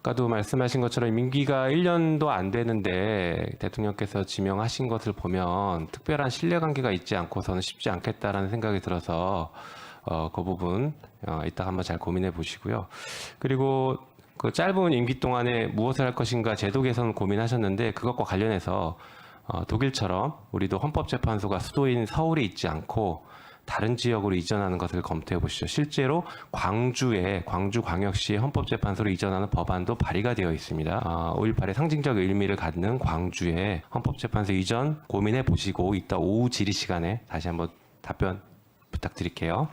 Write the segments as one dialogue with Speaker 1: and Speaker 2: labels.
Speaker 1: 아까도 말씀하신 것처럼 임기가 1년도 안 되는데 대통령께서 지명하신 것을 보면 특별한 신뢰관계가 있지 않고서는 쉽지 않겠다라는 생각이 들어서 그 부분 이따 한번 잘 고민해 보시고요. 그리고 그 짧은 임기 동안에 무엇을 할 것인가 제도 개선 고민하셨는데 그것과 관련해서 독일처럼 우리도 헌법재판소가 수도인 서울에 있지 않고 다른 지역으로 이전하는 것을 검토해 보시죠. 실제로 광주광역시 헌법재판소로 이전하는 법안도 발의가 되어 있습니다. 5.18의 상징적 의미를 갖는 광주의 헌법재판소 이전 고민해 보시고 이따 오후 질의 시간에 다시 한번 답변 부탁드릴게요.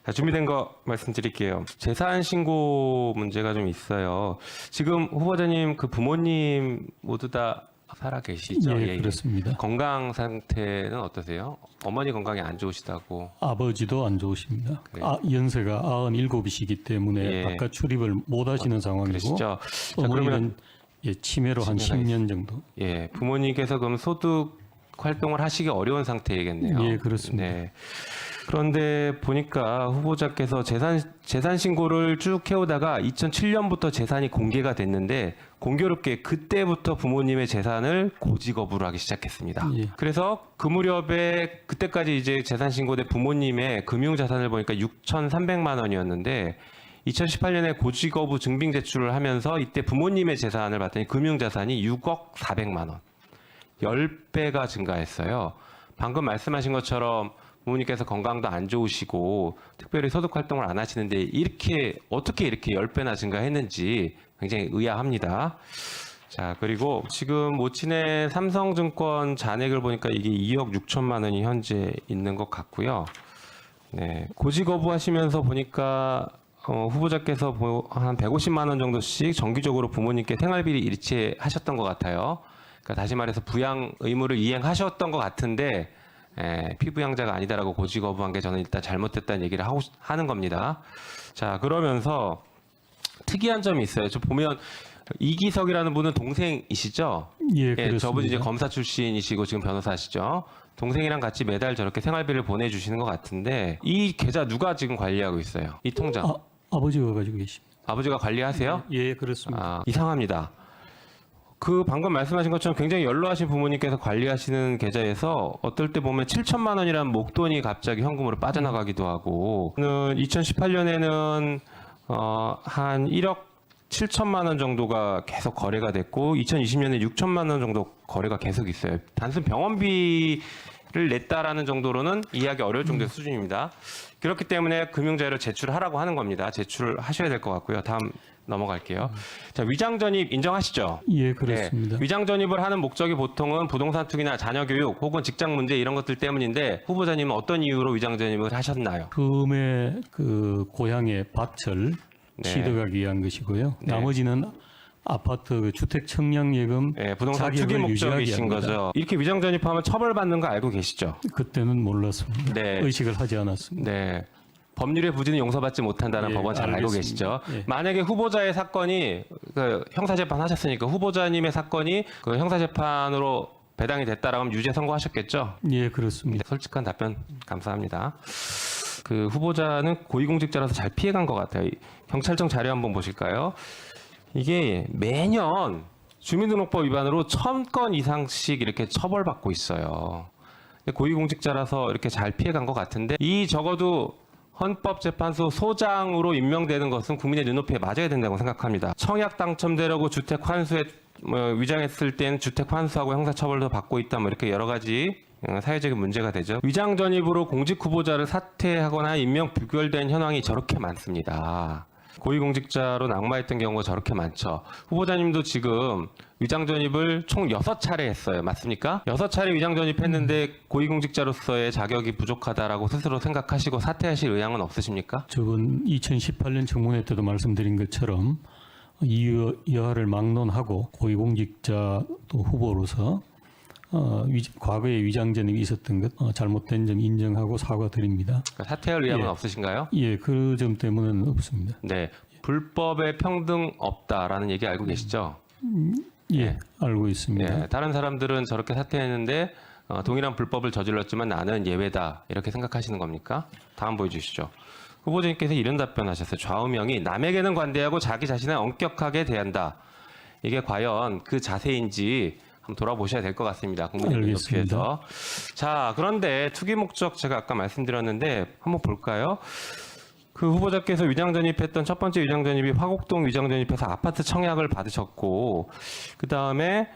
Speaker 1: 자, 준비된 거 말씀드릴게요. 재산 신고 문제가 좀 있어요. 지금 후보자님 그 부모님 모두 다 살아 계시죠?
Speaker 2: 예, 그렇습니다.
Speaker 1: 건강 상태는 어떠세요? 어머니 건강이 안 좋으시다고.
Speaker 2: 아버지도 안 좋으십니다.
Speaker 1: 그래요?
Speaker 2: 연세가 97이시기 때문에
Speaker 1: 예.
Speaker 2: 바깥 출입을 못 하시는 상황이고
Speaker 1: 그러시죠? 자,
Speaker 2: 어머니는
Speaker 1: 그러면
Speaker 2: 치매로 한
Speaker 1: 치매가
Speaker 2: 10년 정도.
Speaker 1: 예, 부모님께서 그럼 소득 활동을 하시기 어려운 상태이겠네요.
Speaker 2: 예, 그렇습니다.
Speaker 1: 네. 그런데 보니까 후보자께서 재산 신고를 쭉 해오다가 2007년부터 재산이 공개가 됐는데 공교롭게 그때부터 부모님의 재산을 고지 거부를 하기 시작했습니다.
Speaker 2: 예.
Speaker 1: 그래서 그 무렵에 그때까지 이제 재산 신고된 부모님의 금융 자산을 보니까 6,300만 원이었는데 2018년에 고지 거부 증빙 제출을 하면서 이때 부모님의 재산을 봤더니 금융 자산이 6억 400만 원. 10배가 증가했어요. 방금 말씀하신 것처럼 부모님께서 건강도 안 좋으시고 특별히 소득 활동을 안 하시는데 어떻게 이렇게 10배나 증가했는지 굉장히 의아합니다. 자, 그리고 지금 모친의 삼성증권 잔액을 보니까 이게 2억 6천만 원이 현재 있는 것 같고요. 네, 고지 거부하시면서 보니까 후보자께서 한 150만 원 정도씩 정기적으로 부모님께 생활비를 일치하셨던 것 같아요. 그러니까 다시 말해서 부양 의무를 이행하셨던 것 같은데 피부양자가 아니다라고 고지 거부한 게 저는 일단 잘못됐다는 얘기를 하는 겁니다. 자, 그러면서 특이한 점이 있어요. 저 보면 이기석이라는 분은 동생이시죠?
Speaker 2: 예, 그렇습니다.
Speaker 1: 저분 이제 검사 출신이시고 지금 변호사시죠? 동생이랑 같이 매달 저렇게 생활비를 보내주시는 것 같은데 이 계좌 누가 지금 관리하고 있어요? 이 통장?
Speaker 2: 아버지가 가지고 계십니다.
Speaker 1: 아버지가 관리하세요?
Speaker 2: 예, 그렇습니다.
Speaker 1: 이상합니다. 그 방금 말씀하신 것처럼 굉장히 연로하신 부모님께서 관리하시는 계좌에서 어떨 때 보면 7천만 원이라는 목돈이 갑자기 현금으로 빠져나가기도 하고 2018년에는 한 1억 7천만 원 정도가 계속 거래가 됐고 2020년에 6천만 원 정도 거래가 계속 있어요. 단순 병원비를 냈다라는 정도로는 이해하기 어려울 정도의 수준입니다. 그렇기 때문에 금융자료를 제출하라고 하는 겁니다. 제출을 하셔야 될 것 같고요. 다음 넘어갈게요. 자, 위장 전입 인정하시죠?
Speaker 2: 예, 그렇습니다.
Speaker 1: 네, 위장 전입을 하는 목적이 보통은 부동산 투기나 자녀 교육 혹은 직장 문제 이런 것들 때문인데 후보자님은 어떤 이유로 위장 전입을 하셨나요?
Speaker 2: 처음에 그 고향의 밭을
Speaker 1: 네.
Speaker 2: 취득하기 위한 것이고요.
Speaker 1: 네.
Speaker 2: 나머지는 아파트 그 주택 청약예금
Speaker 1: 네, 부동산
Speaker 2: 자격을
Speaker 1: 투기
Speaker 2: 유지하기
Speaker 1: 목적이신
Speaker 2: 위함이다.
Speaker 1: 거죠. 이렇게 위장 전입하면 처벌받는 거 알고 계시죠?
Speaker 2: 그때는 몰랐습니다.
Speaker 1: 네.
Speaker 2: 의식을 하지 않았습니다.
Speaker 1: 네. 법률의 부지는 용서받지 못한다는
Speaker 2: 예,
Speaker 1: 법원 잘 알고
Speaker 2: 알겠습니다.
Speaker 1: 계시죠?
Speaker 2: 예.
Speaker 1: 만약에 후보자의 사건이 그 형사재판 하셨으니까 후보자님의 사건이 그 형사재판으로 배당이 됐다라고 하면 유죄 선고하셨겠죠?
Speaker 2: 예, 그렇습니다.
Speaker 1: 솔직한 답변 감사합니다. 그 후보자는 고위공직자라서 잘 피해간 것 같아요. 이 경찰청 자료 한번 보실까요? 이게 매년 주민등록법 위반으로 1000건 이상씩 이렇게 처벌받고 있어요. 근데 고위공직자라서 이렇게 잘 피해간 것 같은데 이 적어도 헌법재판소 소장으로 임명되는 것은 국민의 눈높이에 맞아야 된다고 생각합니다. 청약 당첨되려고 주택 환수에 위장했을 때는 주택 환수하고 형사처벌도 받고 있다 이렇게 여러 가지 사회적인 문제가 되죠. 위장 전입으로 공직 후보자를 사퇴하거나 임명 부결된 현황이 저렇게 많습니다. 고위공직자로 낙마했던 경우가 저렇게 많죠. 후보자님도 지금 위장 전입을 총 6차례 했어요. 맞습니까? 6차례 위장 전입했는데 고위공직자로서의 자격이 부족하다라고 스스로 생각하시고 사퇴하실 의향은 없으십니까?
Speaker 2: 저번 2018년 청문회 때도 말씀드린 것처럼 이 여하를 막론하고 고위공직자 또 후보로서 과거에 위장 전입이 있었던 것 잘못된 점 인정하고 사과드립니다.
Speaker 1: 그러니까 사퇴할 의향은
Speaker 2: 예.
Speaker 1: 없으신가요?
Speaker 2: 예, 그 점 때문에는 없습니다.
Speaker 1: 네. 불법의 평등 없다라는 얘기 알고 계시죠?
Speaker 2: 예,
Speaker 1: 예.
Speaker 2: 알고 있습니다.
Speaker 1: 예. 다른 사람들은 저렇게 사퇴했는데 동일한 불법을 저질렀지만 나는 예외다 이렇게 생각하시는 겁니까? 다음 보여주시죠. 후보자님께서 이런 답변하셨어요. 좌우명이 남에게는 관대하고 자기 자신을 엄격하게 대한다. 이게 과연 그 자세인지 한번 돌아보셔야 될 것 같습니다. 국민의힘
Speaker 2: 알겠습니다.
Speaker 1: 높이에서. 자, 그런데 투기 목적 제가 아까 말씀드렸는데 한번 볼까요? 그 후보자께서 위장 전입했던 첫 번째 위장 전입이 화곡동 위장 전입해서 아파트 청약을 받으셨고, 그 다음에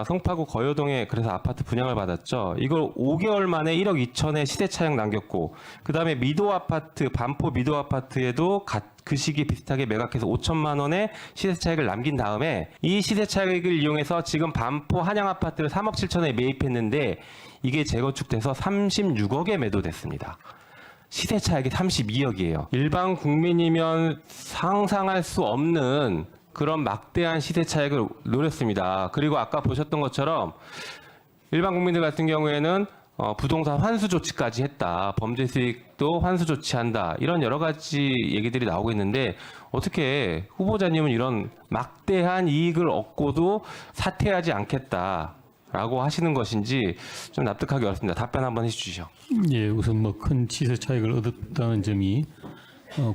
Speaker 1: 성파구 거여동에 그래서 아파트 분양을 받았죠. 이걸 5개월 만에 1억 2천에 시세 차익 남겼고, 그 다음에 미도 아파트 반포 미도 아파트에도 그 시기 비슷하게 매각해서 5천만 원의 시세 차익을 남긴 다음에 이 시세 차익을 이용해서 지금 반포 한양 아파트를 3억 7천에 매입했는데 이게 재건축돼서 36억에 매도됐습니다. 시세 차익이 32억이에요. 일반 국민이면 상상할 수 없는 그런 막대한 시세 차익을 노렸습니다. 그리고 아까 보셨던 것처럼 일반 국민들 같은 경우에는 부동산 환수 조치까지 했다. 범죄 수익도 환수 조치한다. 이런 여러 가지 얘기들이 나오고 있는데 어떻게 후보자님은 이런 막대한 이익을 얻고도 사퇴하지 않겠다. 라고 하시는 것인지 좀 납득하기 어렵습니다. 답변 한번 해주시죠.
Speaker 2: 예, 우선 뭐 큰 시세 차익을 얻었다는 점이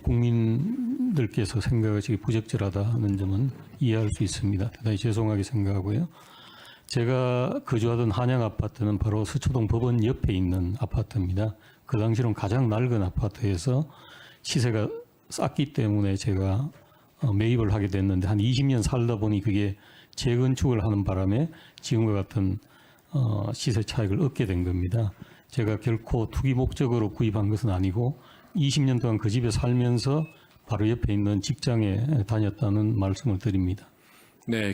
Speaker 2: 국민들께서 생각하시기 부적절하다는 점은 이해할 수 있습니다. 대단히 죄송하게 생각하고요. 제가 거주하던 한양 아파트는 바로 서초동 법원 옆에 있는 아파트입니다. 그 당시로는 가장 낡은 아파트에서 시세가 쌌기 때문에 제가 매입을 하게 됐는데 한 20년 살다 보니 그게 재건축을 하는 바람에 지금과 같은 시세 차익을 얻게 된 겁니다. 제가 결코 투기 목적으로 구입한 것은 아니고 20년 동안 그 집에 살면서 바로 옆에 있는 직장에 다녔다는 말씀을 드립니다.
Speaker 3: 네.